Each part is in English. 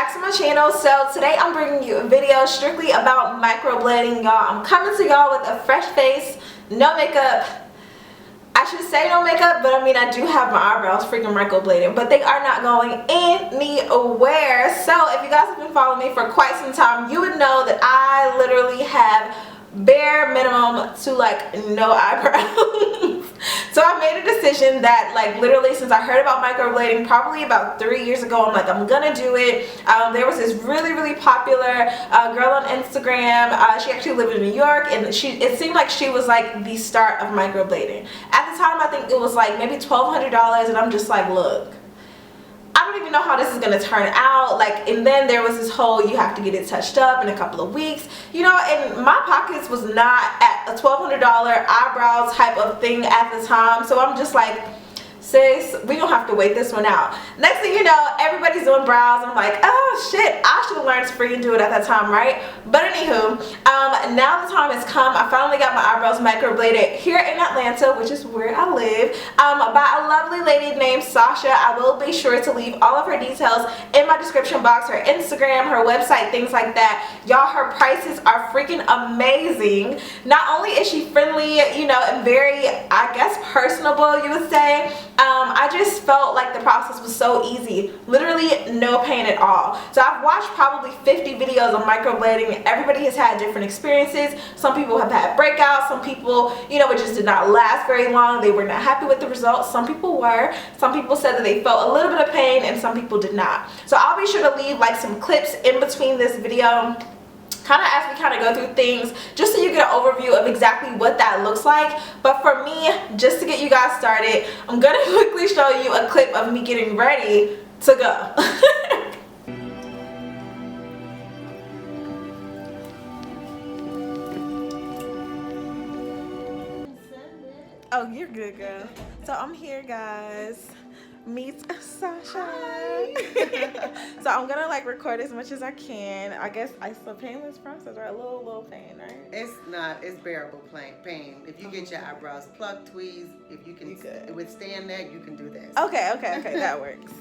back to my channel. So today I'm bringing you a video strictly about microblading, y'all. I'm coming to y'all with a fresh face, no makeup. I should say no makeup, but I mean I do have my eyebrows freaking microbladed, but they are not going anywhere. So if you guys have been following me for quite some time, you would know that I literally have bare minimum to like no eyebrows. So I made a decision that like literally since I heard about microblading probably about 3 years ago, I'm like, I'm gonna do it. There was this really popular girl on Instagram. She actually lived in New York, and it seemed like she was like the start of microblading. At the time I think it was like maybe $1,200, and I'm just like, look, I don't even know how this is going to turn out. Like, and then there was this whole you have to get it touched up in a couple of weeks, you know, and my pockets was not at a $1,200 eyebrow type of thing at the time. So I'm just like, sis, we gonna have to wait this one out. Next thing you know, everybody's doing brows. I'm like, oh shit, I should have learned to freaking do it at that time, right? But anywho, now the time has come. I finally got my eyebrows microbladed here in Atlanta, which is where I live, by a lovely lady named Sacha. I will be sure to leave all of her details in my description box, her Instagram, her website, things like that. Y'all, her prices are freaking amazing. Not only is she friendly, you know, and very, I guess, personable, you would say, I just felt like the process was so easy, literally no pain at all. So I've watched probably 50 videos on microblading. Everybody has had different experiences. Some people have had breakouts, some people, you know, it just did not last very long. They were not happy with the results. Some people were. Some people said that they felt a little bit of pain, and some people did not. So I'll be sure to leave like some clips in between this video, kind of as we kind of go through things, just so you get an overview of exactly what that looks like. But for me, just to get you guys started, I'm gonna quickly show you a clip of me getting ready to go. Oh, you're good, girl. So I'm here, guys. Meet Sacha. So I'm gonna like record as much as I can. I guess it's a painless process, right? A little pain, right? It's not. It's bearable pain. If you get your eyebrows plucked, tweezed, if you can withstand that, you can do that. Okay, that works.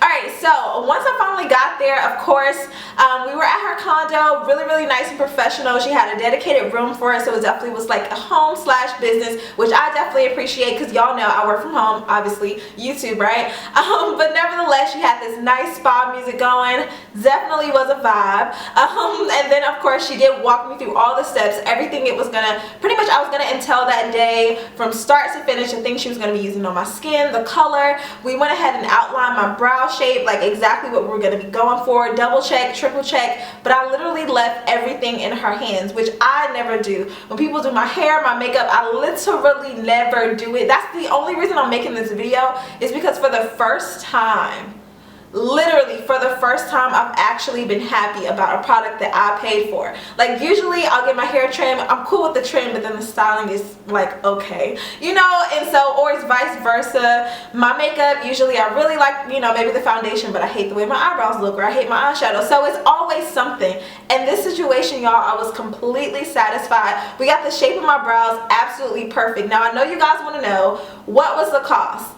Alright, so once I finally got there, of course, we were at her condo, really nice and professional. She had a dedicated room for it, so it definitely was like a home/business, which I definitely appreciate because y'all know I work from home, obviously, YouTube, right? But nevertheless, she had this nice spa music going, definitely was a vibe. And then of course she did walk me through all the steps, everything it was gonna, pretty much I was gonna entail that day from start to finish, the things she was gonna be using on my skin, the color. We went ahead and outlined my brow shape, like exactly what we're going to be going for, double check, triple check, but I literally left everything in her hands, which I never do. When people do my hair, my makeup, I literally never do it. That's the only reason I'm making this video, is because for the first time, literally for the first time, I've actually been happy about a product that I paid for. Like usually I'll get my hair trimmed, I'm cool with the trim, but then the styling is like okay, you know, and so, or it's vice versa. My makeup, usually I really like, you know, maybe the foundation, but I hate the way my eyebrows look, or I hate my eyeshadow, so it's always something. In this situation, y'all, I was completely satisfied. We got the shape of my brows absolutely perfect. Now I know you guys want to know, what was the cost?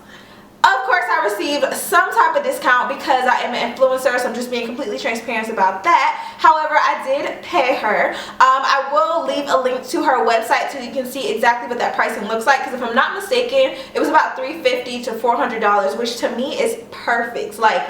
Of course, I received some type of discount because I am an influencer, so I'm just being completely transparent about that. However, I did pay her. I will leave a link to her website so you can see exactly what that pricing looks like, because if I'm not mistaken, it was about $350 to $400, which to me is perfect. Like,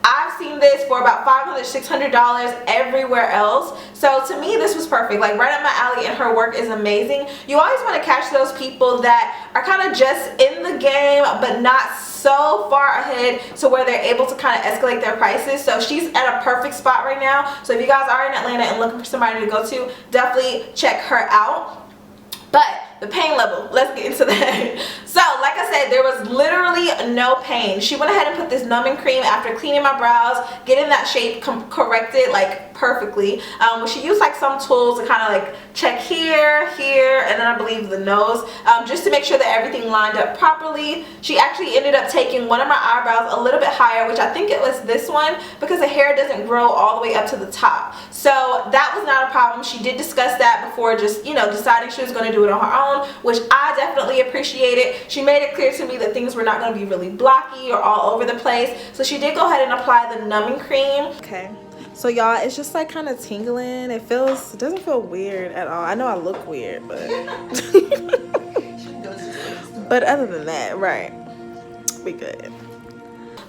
I've seen this for about $500, $600 everywhere else. So to me, this was perfect. Like right up my alley, and her work is amazing. You always want to catch those people that are kind of just in the game, but not so far ahead to where they're able to kind of escalate their prices. So she's at a perfect spot right now. So if you guys are in Atlanta and looking for somebody to go to, definitely check her out. But the pain level, let's get into that. So like I said, there was literally no pain. She went ahead and put this numbing cream after cleaning my brows, getting that shape corrected like perfectly. She used like some tools to kind of like check here, and then I believe the nose, just to make sure that everything lined up properly. She actually ended up taking one of my eyebrows a little bit higher, which I think it was this one, because the hair doesn't grow all the way up to the top. So that was not a problem. She did discuss that before just, you know, deciding she was going to do it on her own, which I definitely appreciated. She made it clear to me that things were not going to be really blocky or all over the place. So she did go ahead and apply the numbing cream. Okay. So y'all, it's just like kind of tingling. It doesn't feel weird at all. I know I look weird, but but other than that, right, we good.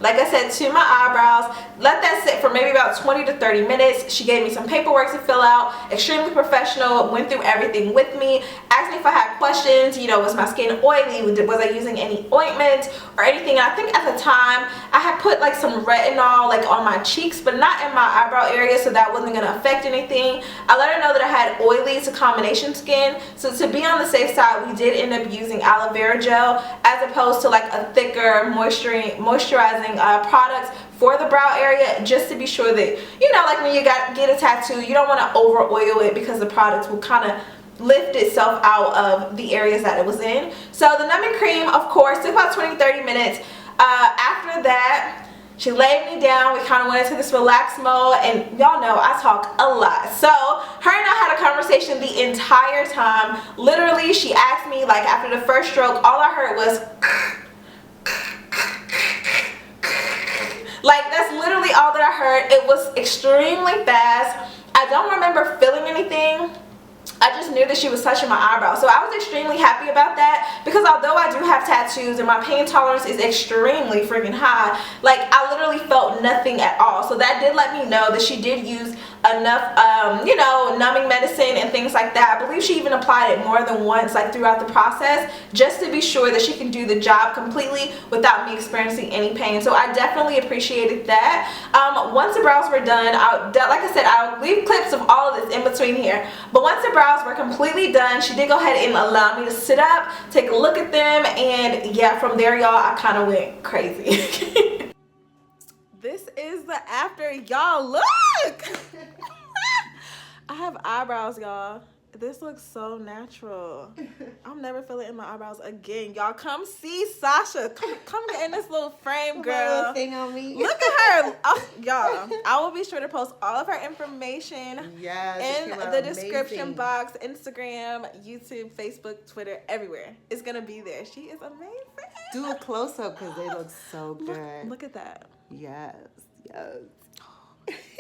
Like I said, to my eyebrows, let that sit for maybe about 20 to 30 minutes. She gave me some paperwork to fill out, extremely professional, went through everything with me, asked me if I had questions, you know, was my skin oily, was I using any ointment or anything. And I think at the time, I had put like some retinol like on my cheeks, but not in my eyebrow area, so that wasn't gonna affect anything. I let her know that I had oily to combination skin, so to be on the safe side, we did end up using aloe vera gel as opposed to like a thicker moisturizing products for the brow area, just to be sure that, you know, like when you get a tattoo, you don't want to over oil it because the products will kind of lift itself out of the areas that it was in. So the numbing cream, of course, took about 20-30 minutes. After that, she laid me down. We kind of went into this relaxed mode, and y'all know I talk a lot. So her and I had a conversation the entire time. Literally, she asked me, like, after the first stroke, all I heard was like, that's literally all that I heard. It was extremely fast. I don't remember feeling anything. I just knew that she was touching my eyebrow. So I was extremely happy about that, because although I do have tattoos and my pain tolerance is extremely freaking high, like I literally felt nothing at all. So that did let me know that she did use enough you know, numbing medicine and things like that. I believe she even applied it more than once, like throughout the process, just to be sure that she can do the job completely without me experiencing any pain. So I definitely appreciated that. Once the brows were done, like I said, I'll leave clips of all of this in between here, but once the brows were completely done, she did go ahead and allow me to sit up, take a look at them, and yeah, from there, y'all, I kind of went crazy. This is the after, y'all. Look. I have eyebrows, y'all. This looks so natural. I'm never feeling in my eyebrows again. Y'all, come see Sacha. Come get in this little frame, girl. Thing on me. Look at her. Oh, y'all, I will be sure to post all of her information in the description box. Instagram, YouTube, Facebook, Twitter, everywhere. It's going to be there. She is amazing. Do a close-up because they look so good. Look at that. Yes, yes.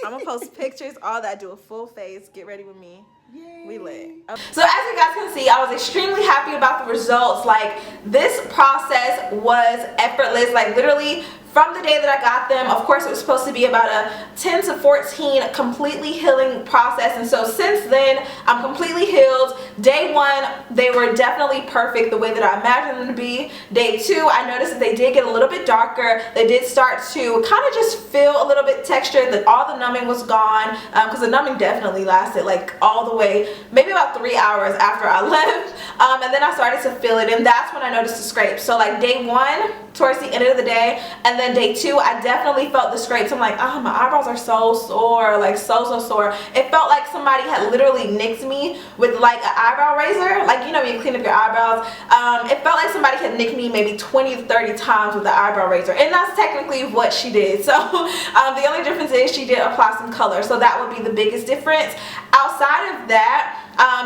I'm going to post pictures, all that. Do a full face. Get ready with me. Yay. We lit. Okay. So as you guys can see, I was extremely happy about the results. Like, this process was effortless. Like, literally from the day that I got them, of course it was supposed to be about a 10 to 14 completely healing process, and so since then I'm completely healed. Day 1, they were definitely perfect the way that I imagined them to be. Day 2, I noticed that they did get a little bit darker. They did start to kind of just feel a little bit textured, that all the numbing was gone, because the numbing definitely lasted like all the way, maybe about 3 hours after I left, and then I started to feel it, and that's when I noticed the scrapes. So like day 1 towards the end of the day, and then day 2, I definitely felt the scrapes. I'm like, oh, my eyebrows are so sore, like so sore. It felt like somebody had literally nicked me with like an eyebrow razor, like, you know, when you clean up your eyebrows. It felt like somebody had nicked me maybe 20 to 30 times with the eyebrow razor, and that's technically what she did. So the only difference is she did apply some color, so that would be the biggest difference. Outside of that,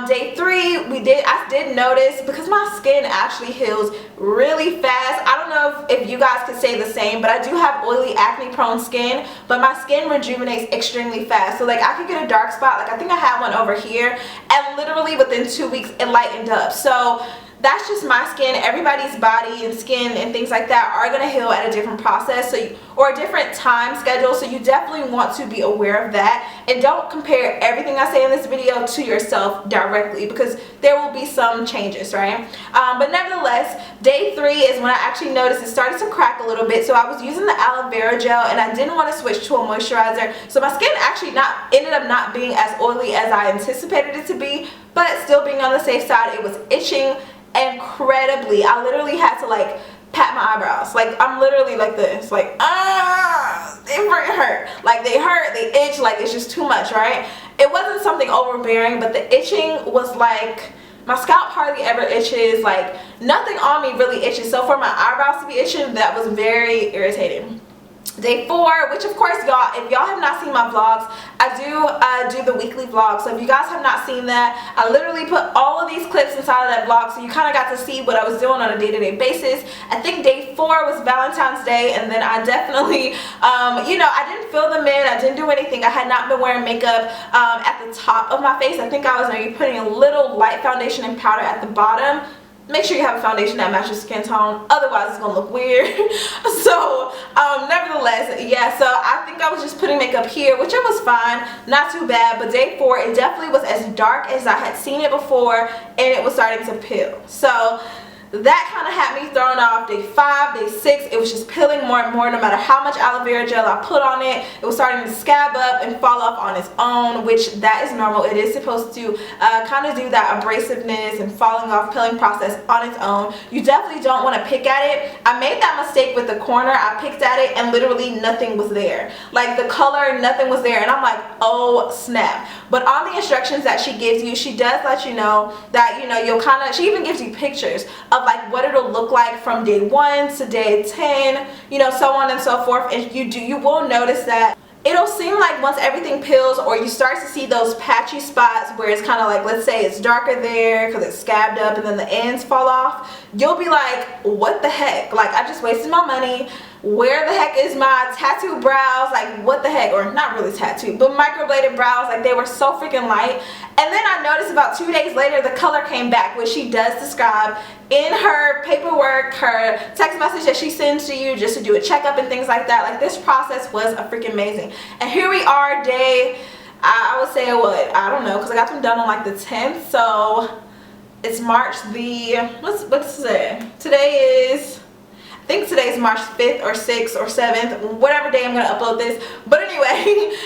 day 3, I did notice, because my skin actually heals really fast. I don't know if you guys could say the same, but I do have oily, acne prone skin, but my skin rejuvenates extremely fast. So like, I could get a dark spot, like I think I had one over here, and literally within 2 weeks it lightened up. So that's just my skin. Everybody's body and skin and things like that are going to heal at a different process, or a different time schedule, so you definitely want to be aware of that, and don't compare everything I say in this video to yourself directly, because there will be some changes, right? But nevertheless, day 3 is when I actually noticed it started to crack a little bit. So I was using the aloe vera gel, and I didn't want to switch to a moisturizer, so my skin actually ended up not being as oily as I anticipated it to be, but still being on the safe side. It was itching incredibly. I literally had to like pat my eyebrows. Like, I'm literally like this, like, they freaking hurt. Like, they hurt, they itch, like it's just too much, right? It wasn't something overbearing, but the itching was like, my scalp hardly ever itches, like nothing on me really itches. So for my eyebrows to be itching, that was very irritating. Day 4, which of course y'all, if y'all have not seen my vlogs, I do the weekly vlog. So if you guys have not seen that, I literally put all of these clips inside of that vlog, so you kind of got to see what I was doing on a day-to-day basis. I think day 4 was Valentine's Day, and then I definitely you know, I didn't fill them in, I didn't do anything. I had not been wearing makeup at the top of my face. I think I was maybe putting a little light foundation and powder at the bottom. Make sure you have a foundation that matches skin tone, otherwise it's gonna look weird. So nevertheless, yeah, so I think I was just putting makeup here, which it was fine, not too bad. But day 4, it definitely was as dark as I had seen it before, and it was starting to peel. So that kind of had me thrown off. Day 5, day 6, it was just peeling more and more. No matter how much aloe vera gel I put on it, it was starting to scab up and fall off on its own, which that is normal. It is supposed to kind of do that abrasiveness and falling off peeling process on its own. You definitely don't want to pick at it. I made that mistake with the corner. I picked at it and literally nothing was there. Like the color, nothing was there, and I'm like, oh snap. But on the instructions that she gives you, she does let you know that, you know, you'll kind of, she even gives you pictures of like what it'll look like from day 1 to day 10, you know, so on and so forth. And you will notice that it'll seem like once everything peels, or you start to see those patchy spots where it's kind of like, let's say it's darker there because it's scabbed up and then the ends fall off, you'll be like, what the heck, like I just wasted my money. Where the heck is my tattoo brows? Like what the heck? Or not really tattoo, but microbladed brows. Like they were so freaking light. And then I noticed about 2 days later the color came back, which she does describe in her paperwork, her text message that she sends to you just to do a checkup and things like that. Like this process was a freaking amazing. And here we are, day, I would say what, I don't know, because I got them done on like the 10th. So it's March the, what's today? Today is, I think today's March 5th or 6th or 7th, whatever day I'm going to upload this. But anyway,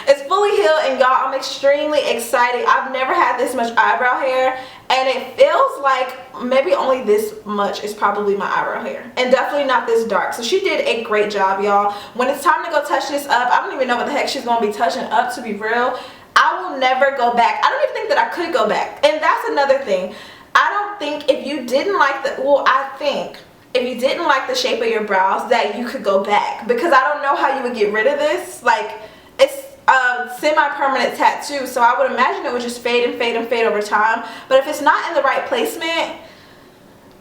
it's fully healed, and y'all, I'm extremely excited. I've never had this much eyebrow hair, and it feels like maybe only this much is probably my eyebrow hair, and definitely not this dark. So she did a great job, y'all. When it's time to go touch this up, I don't even know what the heck she's going to be touching up, to be real. I will never go back. I don't even think that I could go back. And that's another thing. I don't think if you didn't like the, well, I think if you didn't like the shape of your brows that you could go back, because I don't know how you would get rid of this. Like, it's a semi-permanent tattoo, so I would imagine it would just fade and fade and fade over time. But if it's not in the right placement,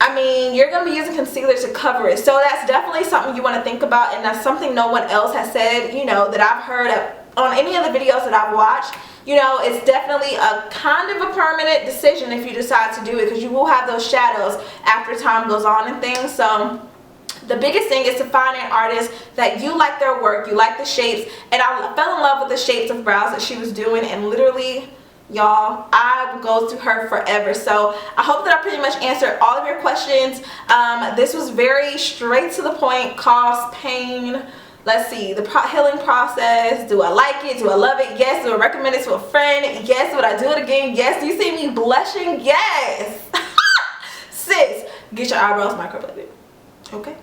I mean, you're going to be using concealer to cover it. So that's definitely something you want to think about, and that's something no one else has said, you know, that I've heard on any of the videos that I've watched. You know, it's definitely a kind of a permanent decision if you decide to do it, because you will have those shadows after time goes on and things. So the biggest thing is to find an artist that you like their work, you like the shapes. And I fell in love with the shapes of brows that she was doing, and literally, y'all, I will go to her forever. So I hope that I pretty much answered all of your questions. This was very straight to the point. Cost, pain, let's see, the healing process. Do I like it? Do I love it? Yes. Do I recommend it to a friend? Yes. Would I do it again? Yes. Do you see me blushing? Yes. Sis, get your eyebrows microbladed. Okay.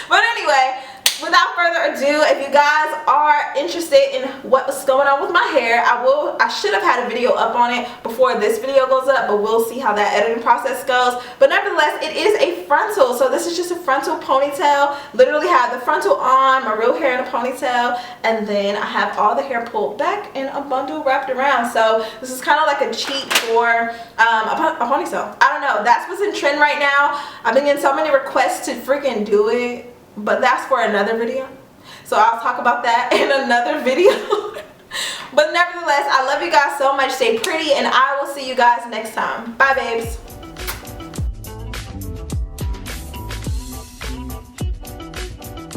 But anyway, without further ado, if you guys are interested in what's going on with my hair, I should have had a video up on it before this video goes up, but we'll see how that editing process goes. But nevertheless, it is a frontal, so this is just a frontal ponytail. Literally have the frontal on, my real hair in a ponytail, and then I have all the hair pulled back in a bundle wrapped around. So this is kind of like a cheat for a ponytail. I don't know, that's what's in trend right now. I've been getting so many requests to freaking do it, but that's for another video, so I'll talk about that in another video. But nevertheless, I love you guys so much. Stay pretty, and I will see you guys next time. Bye, babes.